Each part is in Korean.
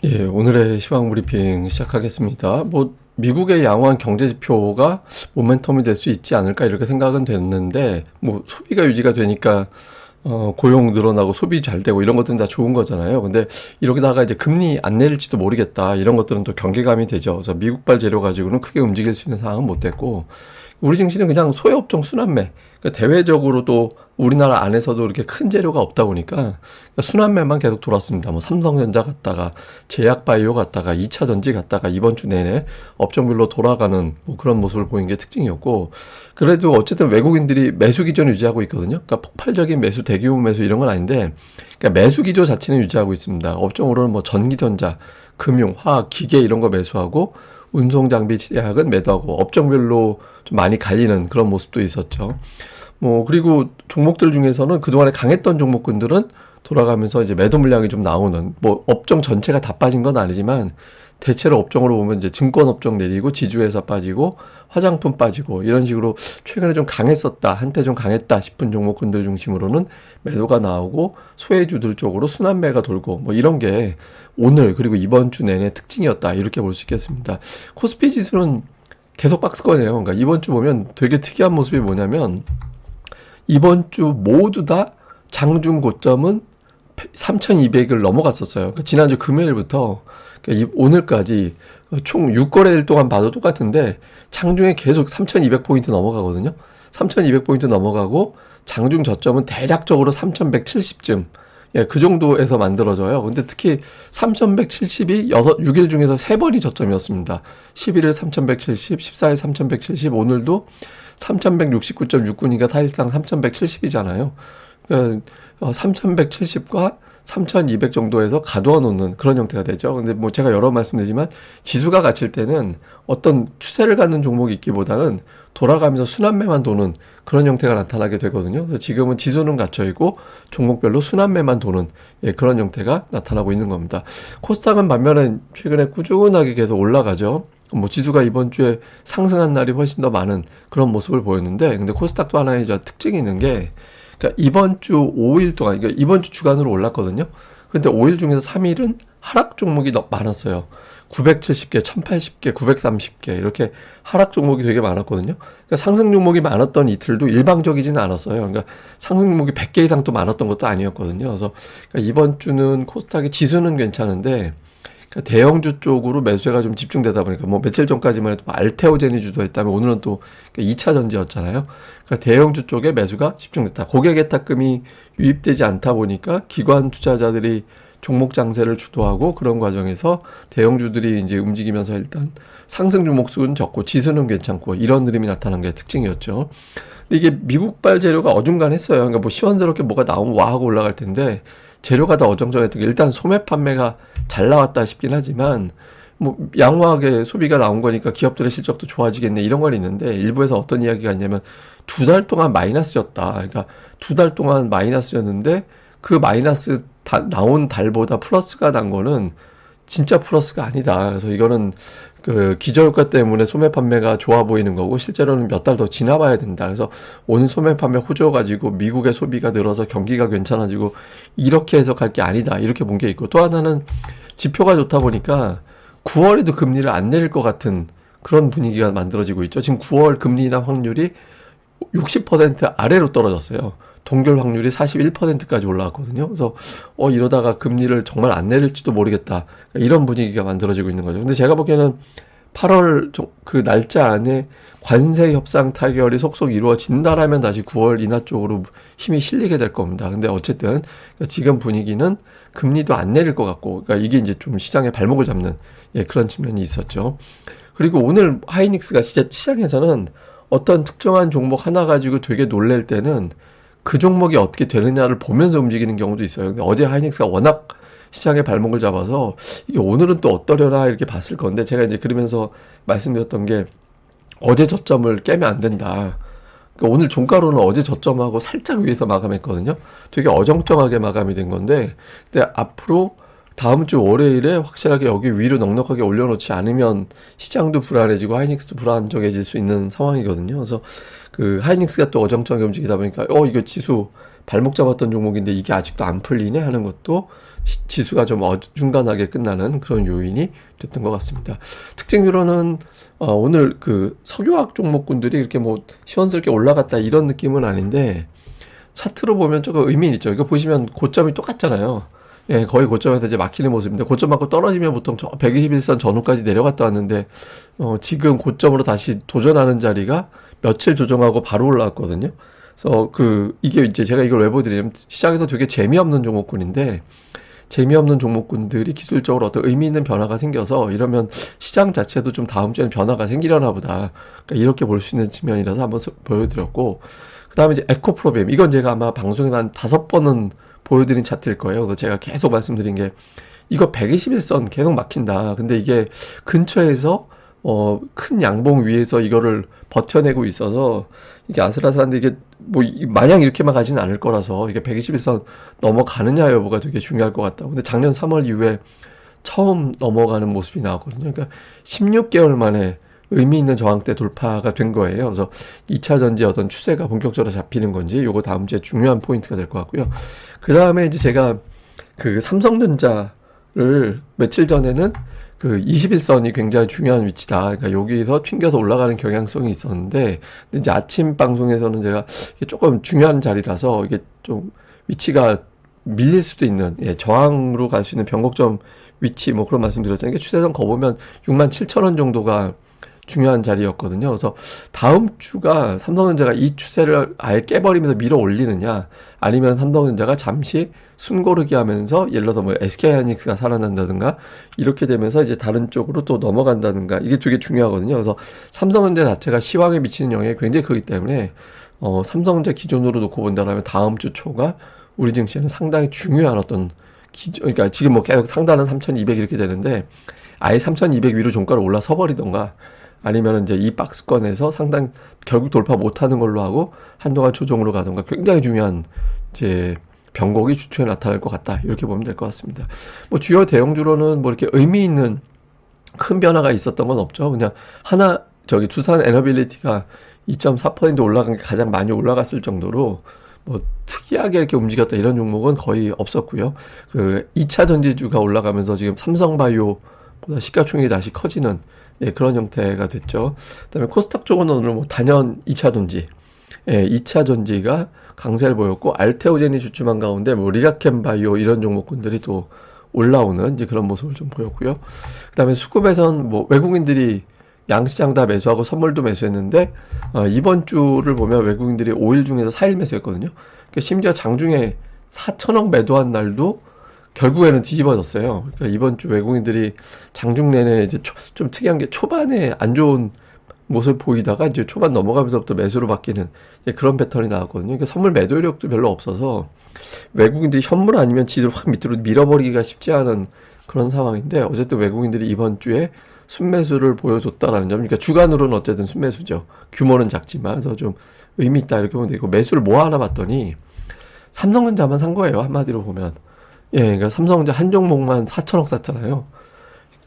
예, 오늘의 시황 브리핑 시작하겠습니다. 미국의 양호한 경제 지표가 모멘텀이 될 수 있지 않을까 이렇게 생각은 됐는데, 소비가 유지가 되니까, 고용 늘어나고 소비 잘 되고 이런 것들은 다 좋은 거잖아요. 근데 이러다가 이제 금리 안 내릴지도 모르겠다. 이런 것들은 또 경계감이 되죠. 그래서 미국발 재료 가지고는 크게 움직일 수 있는 상황은 못 됐고, 우리 증시는 그냥 소외업종 순환매. 그러니까 대외적으로도 우리나라 안에서도 이렇게 큰 재료가 없다 보니까 그러니까 순환매만 계속 돌았습니다. 삼성전자 갔다가 제약바이오 갔다가 2차 전지 갔다가 이번 주 내내 업종별로 돌아가는 그런 모습을 보인 게 특징이었고, 그래도 어쨌든 외국인들이 매수 기조는 유지하고 있거든요. 그러니까 폭발적인 매수, 대규모 매수 이런 건 아닌데, 그러니까 매수 기조 자체는 유지하고 있습니다. 업종으로는 전기전자, 금융, 화학, 기계 이런 거 매수하고, 운송장비 제약은 매도하고 업종별로 좀 많이 갈리는 그런 모습도 있었죠. 그리고 종목들 중에서는 그동안에 강했던 종목군들은 돌아가면서 이제 매도 물량이 좀 나오는, 업종 전체가 다 빠진 건 아니지만, 대체로 업종으로 보면 이제 증권 업종 내리고 지주회사 빠지고 화장품 빠지고 이런 식으로 최근에 좀 강했었다, 한때 좀 강했다 싶은 종목군들 중심으로는 매도가 나오고 소외주들 쪽으로 순환매가 돌고 이런 게 오늘 그리고 이번 주 내내 특징이었다 이렇게 볼 수 있겠습니다. 코스피 지수는 계속 박스권이에요. 그러니까 이번 주 보면 되게 특이한 모습이 뭐냐면 이번 주 모두 다 장중 고점은 3,200을 넘어갔었어요. 그러니까 지난주 금요일부터 오늘까지 총 6거래일 동안 봐도 똑같은데 장중에 계속 3,200포인트 넘어가거든요. 3,200포인트 넘어가고 장중 저점은 대략적으로 3,170쯤, 예, 그 정도에서 만들어져요. 근데 특히 3,170이 6일 중에서 3번이 저점이었습니다. 11일 3,170, 14일 3,170, 오늘도 3,169.69니까 사실상 3,170이잖아요. 그러니까 3,170과 3,200 정도에서 가둬 놓는 그런 형태가 되죠. 근데 제가 여러 번 말씀드리지만 지수가 갇힐 때는 어떤 추세를 갖는 종목이 있기보다는 돌아가면서 순환매만 도는 그런 형태가 나타나게 되거든요. 그래서 지금은 지수는 갇혀 있고 종목별로 순환매만 도는, 예, 그런 형태가 나타나고 있는 겁니다. 코스닥은 반면에 최근에 꾸준하게 계속 올라가죠. 지수가 이번 주에 상승한 날이 훨씬 더 많은 그런 모습을 보였는데, 근데 코스닥도 하나의 특징이 있는 게, 그러니까 이번 주 5일 동안, 그러니까 이번 주 주간으로 올랐거든요. 근데 5일 중에서 3일은 하락 종목이 많았어요. 970개, 1080개, 930개 이렇게 하락 종목이 되게 많았거든요. 그러니까 상승 종목이 많았던 이틀도 일방적이지는 않았어요. 그러니까 상승 종목이 100개 이상 또 많았던 것도 아니었거든요. 그래서 그러니까 이번 주는 코스닥의 지수는 괜찮은데 대형주 쪽으로 매수가 좀 집중되다 보니까 며칠 전까지만 해도 알테오젠이 주도했다면 오늘은 또 2차 전지였잖아요. 그러니까 대형주 쪽에 매수가 집중됐다. 고객 예탁금이 유입되지 않다 보니까 기관 투자자들이 종목 장세를 주도하고 그런 과정에서 대형주들이 이제 움직이면서 일단 상승 종목 수는 적고 지수는 괜찮고 이런 흐름이 나타난 게 특징이었죠. 근데 이게 미국발 재료가 어중간했어요. 그러니까 시원스럽게 뭐가 나오면 와 하고 올라갈 텐데 재료가 다 어정쩡했던 게 일단 소매 판매가 잘 나왔다 싶긴 하지만 양호하게 소비가 나온 거니까 기업들의 실적도 좋아지겠네 이런 건 있는데, 일부에서 어떤 이야기가 있냐면 2달 동안 마이너스였다. 그러니까 2달 동안 마이너스였는데 그 마이너스 나온 달보다 플러스가 난 거는 진짜 플러스가 아니다. 그래서 이거는 그 기저효과 때문에 소매 판매가 좋아 보이는 거고 실제로는 몇 달 더 지나봐야 된다. 그래서 오늘 소매 판매 호조 가지고 미국의 소비가 늘어서 경기가 괜찮아지고 이렇게 해석할 게 아니다. 이렇게 본 게 있고, 또 하나는 지표가 좋다 보니까 9월에도 금리를 안 내릴 것 같은 그런 분위기가 만들어지고 있죠. 지금 9월 금리 인하 확률이 60% 아래로 떨어졌어요. 동결 확률이 41%까지 올라왔거든요. 그래서 이러다가 금리를 정말 안 내릴지도 모르겠다. 이런 분위기가 만들어지고 있는 거죠. 근데 제가 보기에는 8월 그 날짜 안에 관세 협상 타결이 속속 이루어진다라면 다시 9월 인하 쪽으로 힘이 실리게 될 겁니다. 근데 어쨌든 지금 분위기는 금리도 안 내릴 것 같고, 그러니까 이게 이제 좀 시장의 발목을 잡는, 예, 그런 측면이 있었죠. 그리고 오늘 하이닉스가 시장에서는 어떤 특정한 종목 하나 가지고 되게 놀랄 때는 그 종목이 어떻게 되느냐를 보면서 움직이는 경우도 있어요. 근데 어제 하이닉스가 워낙 시장의 발목을 잡아서 이게 오늘은 또 어떠려나 이렇게 봤을 건데, 제가 이제 그러면서 말씀드렸던 게 어제 저점을 깨면 안 된다. 그러니까 오늘 종가로는 어제 저점하고 살짝 위에서 마감했거든요. 되게 어정쩡하게 마감이 된 건데, 근데 앞으로 다음 주 월요일에 확실하게 여기 위로 넉넉하게 올려놓지 않으면 시장도 불안해지고 하이닉스도 불안정해질 수 있는 상황이거든요. 그래서 그 하이닉스가 또 어정쩡하게 움직이다 보니까 이거 지수 발목 잡았던 종목인데 이게 아직도 안 풀리네 하는 것도 지수가 좀 어중간하게 끝나는 그런 요인이 됐던 것 같습니다. 특징으로는 오늘 그 석유화학 종목군들이 이렇게 뭐 시원스럽게 올라갔다 이런 느낌은 아닌데 차트로 보면 조금 의미 있죠. 이거 보시면 고점이 똑같잖아요. 예, 거의 고점에서 이제 막히는 모습인데 고점 맞고 떨어지면 보통 121선 전후까지 내려갔다 왔는데 지금 고점으로 다시 도전하는 자리가 며칠 조정하고 바로 올라왔거든요. 그래서 이게 이제 제가 이걸 왜 보여드리냐면 시장에서 되게 재미없는 종목군인데 재미없는 종목군들이 기술적으로 어떤 의미 있는 변화가 생겨서 이러면 시장 자체도 좀 다음 주에는 변화가 생기려나 보다. 그러니까 이렇게 볼 수 있는 측면이라서 한번 보여드렸고 그 다음에 이제 에코프로비엠 이건 제가 아마 방송에서 한 5번은 보여드린 차트일 거예요. 그래서 제가 계속 말씀드린 게 이거 121선 계속 막힌다. 근데 이게 근처에서 큰 양봉 위에서 이거를 버텨내고 있어서 이게 아슬아슬한데 이게 뭐 마냥 이렇게만 가지는 않을 거라서 이게 121선 넘어가느냐 여부가 되게 중요할 것 같다고. 근데 작년 3월 이후에 처음 넘어가는 모습이 나왔거든요. 그러니까 16개월 만에 의미 있는 저항대 돌파가 된 거예요. 그래서 2차 전지 어떤 추세가 본격적으로 잡히는 건지 요거 다음 주에 중요한 포인트가 될 것 같고요. 그 다음에 이제 제가 그 삼성전자를 며칠 전에는 그 21선이 굉장히 중요한 위치다. 그러니까 여기서 튕겨서 올라가는 경향성이 있었는데, 근데 이제 아침 방송에서는 제가 이게 조금 중요한 자리라서 이게 좀 위치가 밀릴 수도 있는, 예, 저항으로 갈 수 있는 변곡점 위치, 뭐 그런 말씀 드렸잖아요. 그러니까 추세선 거보면 67,000원 정도가 중요한 자리였거든요. 그래서 다음 주가 삼성전자가 이 추세를 아예 깨버리면서 밀어 올리느냐, 아니면 삼성전자가 잠시 숨고르기 하면서 예를 들어서 뭐 SK하이닉스가 살아난다든가 이렇게 되면서 이제 다른 쪽으로 또 넘어간다든가 이게 되게 중요하거든요. 그래서 삼성전자 자체가 시황에 미치는 영향이 굉장히 크기 때문에 삼성전자 기준으로 놓고 본다면 다음 주 초가 우리 증시에는 상당히 중요한 어떤 그러니까 지금 뭐 계속 상단은 3,200 이렇게 되는데 아예 3,200 위로 종가를 올라서 버리던가 아니면 이제 이 박스권에서 상당 결국 돌파 못하는 걸로 하고 한동안 조정으로 가던가 굉장히 중요한 이제 변곡이 주초에 나타날 것 같다 이렇게 보면 될 것 같습니다. 뭐 주요 대형주로는 뭐 이렇게 의미 있는 큰 변화가 있었던 건 없죠. 그냥 두산 에너빌리티가 2.4% 올라간 게 가장 많이 올라갔을 정도로 뭐 특이하게 이렇게 움직였다 이런 종목은 거의 없었고요. 그 2차 전지주가 올라가면서 지금 삼성바이오보다 시가총액이 다시 커지는 예, 그런 형태가 됐죠. 그다음에 코스닥 쪽은 오늘 뭐 단연 2차 전지, 예, 2차 전지가 강세를 보였고 알테오젠이 주춤한 가운데 뭐 리가켄바이오 이런 종목군들이 또 올라오는 이제 그런 모습을 좀 보였고요. 그다음에 수급에선 뭐 외국인들이 양시장 다 매수하고 선물도 매수했는데 이번 주를 보면 외국인들이 5일 중에서 4일 매수했거든요. 그러니까 심지어 장중에 4천억 매도한 날도 결국에는 뒤집어졌어요. 그러니까 이번 주 외국인들이 장중 내내 이제 좀 특이한 게 초반에 안 좋은 모습 보이다가 이제 초반 넘어가면서부터 매수로 바뀌는 그런 패턴이 나왔거든요. 그러니까 선물 매도 이력도 별로 없어서 외국인들이 현물 아니면 지수를 확 밑으로 밀어버리기가 쉽지 않은 그런 상황인데 어쨌든 외국인들이 이번 주에 순매수를 보여줬다라는 점. 그러니까 주간으로는 어쨌든 순매수죠. 규모는 작지만 그래서 좀 의미 있다 이렇게 보면 되고 매수를 뭐 하나 봤더니 삼성전자만 산 거예요. 한마디로 보면. 예, 그러니까 삼성전자 한 종목만 4천억 샀잖아요.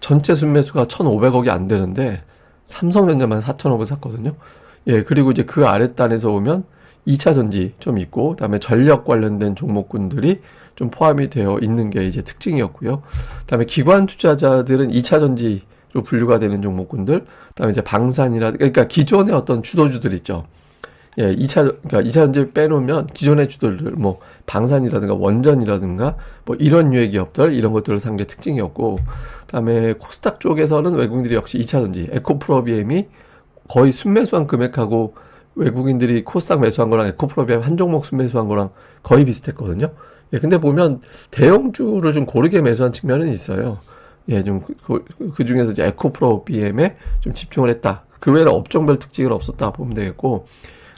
전체 순매수가 1,500억이 안 되는데 삼성전자만 4천억을 샀거든요. 예, 그리고 이제 그 아랫단에서 보면 2차 전지 좀 있고, 그다음에 전력 관련된 종목군들이 좀 포함이 되어 있는 게 이제 특징이었고요. 그다음에 기관 투자자들은 2차 전지로 분류가 되는 종목군들, 그다음에 이제 방산이라, 그러니까 기존의 어떤 주도주들 있죠. 예, 그러니까 2차 전지 빼놓으면 기존의 주도들, 뭐, 방산이라든가 원전이라든가, 뭐, 이런 유의 기업들, 이런 것들을 산 게 특징이었고, 그 다음에 코스닥 쪽에서는 외국인들이 역시 2차 전지, 에코프로비엠이 거의 순매수한 금액하고 외국인들이 코스닥 매수한 거랑 에코프로비엠 한 종목 순매수한 거랑 거의 비슷했거든요. 예, 근데 보면 대형주를 좀 고르게 매수한 측면은 있어요. 예, 좀 그 중에서 이제 에코프로비엠에 좀 집중을 했다. 그 외에는 업종별 특징은 없었다 보면 되겠고,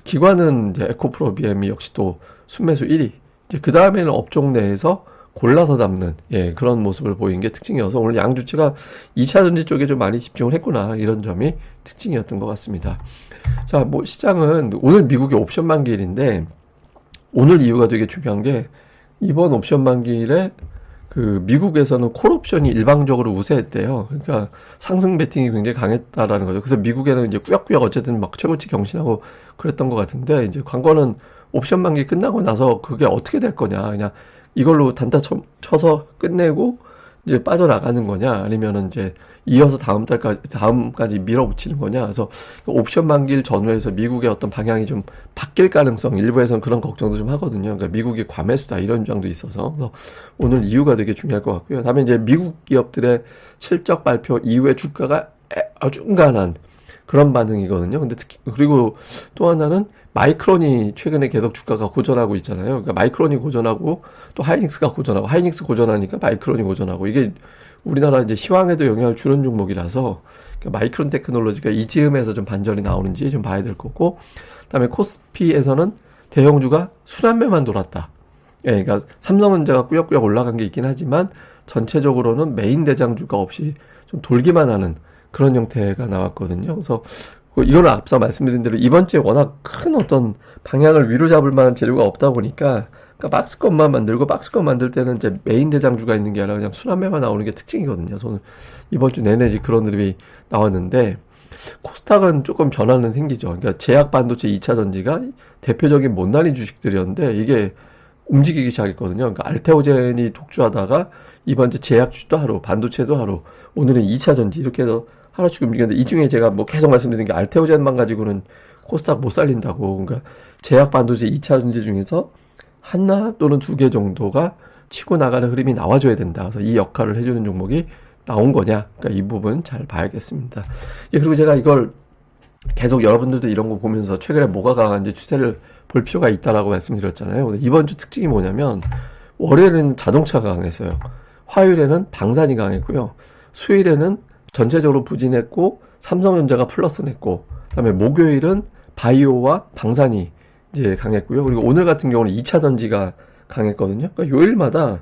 기관은 이제 에코프로비엠이 역시 또 순매수 1위. 이제 그 다음에는 업종 내에서 골라서 담는 예, 그런 모습을 보인 게 특징이어서 오늘 양주치가 2차 전지 쪽에 좀 많이 집중을 했구나 이런 점이 특징이었던 것 같습니다. 자, 뭐 시장은 오늘 미국의 옵션 만기일인데 오늘 이유가 되게 중요한 게 이번 옵션 만기일에 그 미국에서는 콜옵션이 일방적으로 우세했대요. 그러니까 상승 베팅이 굉장히 강했다라는 거죠. 그래서 미국에는 이제 꾸역꾸역 어쨌든 막 최고치 경신하고 그랬던 것 같은데 이제 관건은 옵션 만기 끝나고 나서 그게 어떻게 될 거냐. 그냥 이걸로 단타 쳐서 끝내고 이제 빠져나가는 거냐, 아니면은 이제 이어서 다음까지 밀어붙이는 거냐. 그래서 옵션 만기일 전후에서 미국의 어떤 방향이 좀 바뀔 가능성, 일부에서는 그런 걱정도 좀 하거든요. 그러니까 미국이 과매수다 이런 주장도 있어서. 그래서 오늘 이유가 되게 중요할 것 같고요. 다음에 이제 미국 기업들의 실적 발표 이후에 주가가 어중간한 그런 반응이거든요. 근데 특히, 그리고 또 하나는 마이크론이 최근에 계속 주가가 고전하고 있잖아요. 그러니까 마이크론이 고전하고 또 하이닉스가 고전하고, 하이닉스 고전하니까 마이크론이 고전하고, 이게 우리나라 이제 시황에도 영향을 주는 종목이라서, 그러니까 마이크론 테크놀로지가 이 즈음에서 좀 반전이 나오는지 좀 봐야 될 거고, 그다음에 코스피에서는 대형주가 순환매만 돌았다. 예, 그러니까 삼성전자가 꾸역꾸역 올라간 게 있긴 하지만 전체적으로는 메인 대장주가 없이 좀 돌기만 하는 그런 형태가 나왔거든요. 그래서 이거는 앞서 말씀드린 대로 이번 주에 워낙 큰 어떤 방향을 위로 잡을 만한 재료가 없다 보니까, 그러니까 박스권 만들 때는 이제 메인 대장주가 있는 게 아니라 그냥 순환매만 나오는 게 특징이거든요. 저는 이번 주 내내 그런 흐름이 나왔는데, 코스닥은 조금 변화는 생기죠. 그러니까 제약 반도체 2차 전지가 대표적인 못난이 주식들이었는데 이게 움직이기 시작했거든요. 그러니까 알테오젠이 독주하다가 이번 주 제약주도 하루, 반도체도 하루, 오늘은 2차 전지 이렇게 해서 하루씩 움직였는데, 이 중에 제가 뭐 계속 말씀드리는 게 알테오젠만 가지고는 코스닥 못 살린다고. 그러니까 제약 반도체 2차 전지 중에서 하나 또는 두 개 정도가 치고 나가는 흐름이 나와줘야 된다. 그래서 이 역할을 해주는 종목이 나온 거냐. 그러니까 이 부분 잘 봐야겠습니다. 예, 그리고 제가 이걸 계속 여러분들도 이런 거 보면서 최근에 뭐가 강한지 추세를 볼 필요가 있다라고 말씀드렸잖아요. 근데 이번 주 특징이 뭐냐면, 월요일에는 자동차가 강했어요. 화요일에는 방산이 강했고요. 수요일에는 전체적으로 부진했고 삼성전자가 플러스 냈고, 그다음에 목요일은 바이오와 방산이 이제 강했고요. 그리고 오늘 같은 경우는 2차 전지가 강했거든요. 그러니까 요일마다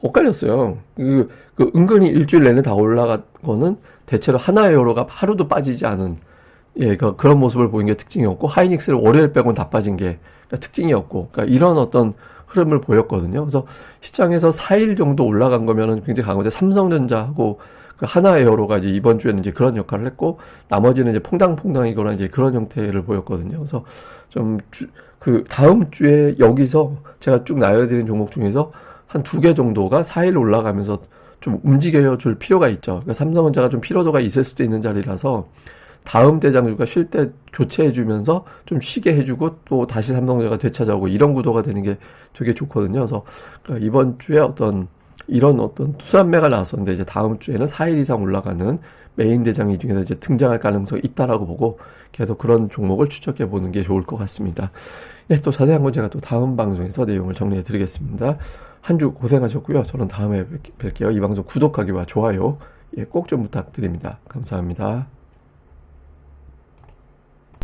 엇갈렸어요. 은근히 일주일 내내 다 올라간 거는 대체로 하나의 요로가 하루도 빠지지 않은, 예, 그런 모습을 보인 게 특징이었고, 하이닉스를 월요일 빼고는 다 빠진 게 특징이었고, 그러니까 이런 어떤 흐름을 보였거든요. 그래서 시장에서 4일 정도 올라간 거면은 굉장히 강한데, 삼성전자하고 그 하나에어로가 이제 이번 주에는 이제 그런 역할을 했고, 나머지는 이제 퐁당퐁당이거나 이제 그런 형태를 보였거든요. 그래서 그 다음 주에 여기서 제가 쭉 나열해드린 종목 중에서 한 두 개 정도가 4일 올라가면서 좀 움직여 줄 필요가 있죠. 그러니까 삼성전자가 좀 피로도가 있을 수도 있는 자리라서 다음 대장주가 쉴 때 교체해주면서 좀 쉬게 해주고 또 다시 삼성전자가 되찾아오고, 이런 구도가 되는 게 되게 좋거든요. 그래서 이번 주에 이런 어떤 수산매가 나왔었는데, 이제 다음 주에는 4일 이상 올라가는 메인 대장이 중에서 이제 등장할 가능성이 있다라고 보고 계속 그런 종목을 추적해 보는 게 좋을 것 같습니다. 예, 또 자세한 건 제가 또 다음 방송에서 내용을 정리해 드리겠습니다. 한 주 고생하셨고요. 저는 다음에 뵐게요. 이 방송 구독하기와 좋아요, 예, 꼭 좀 부탁드립니다. 감사합니다.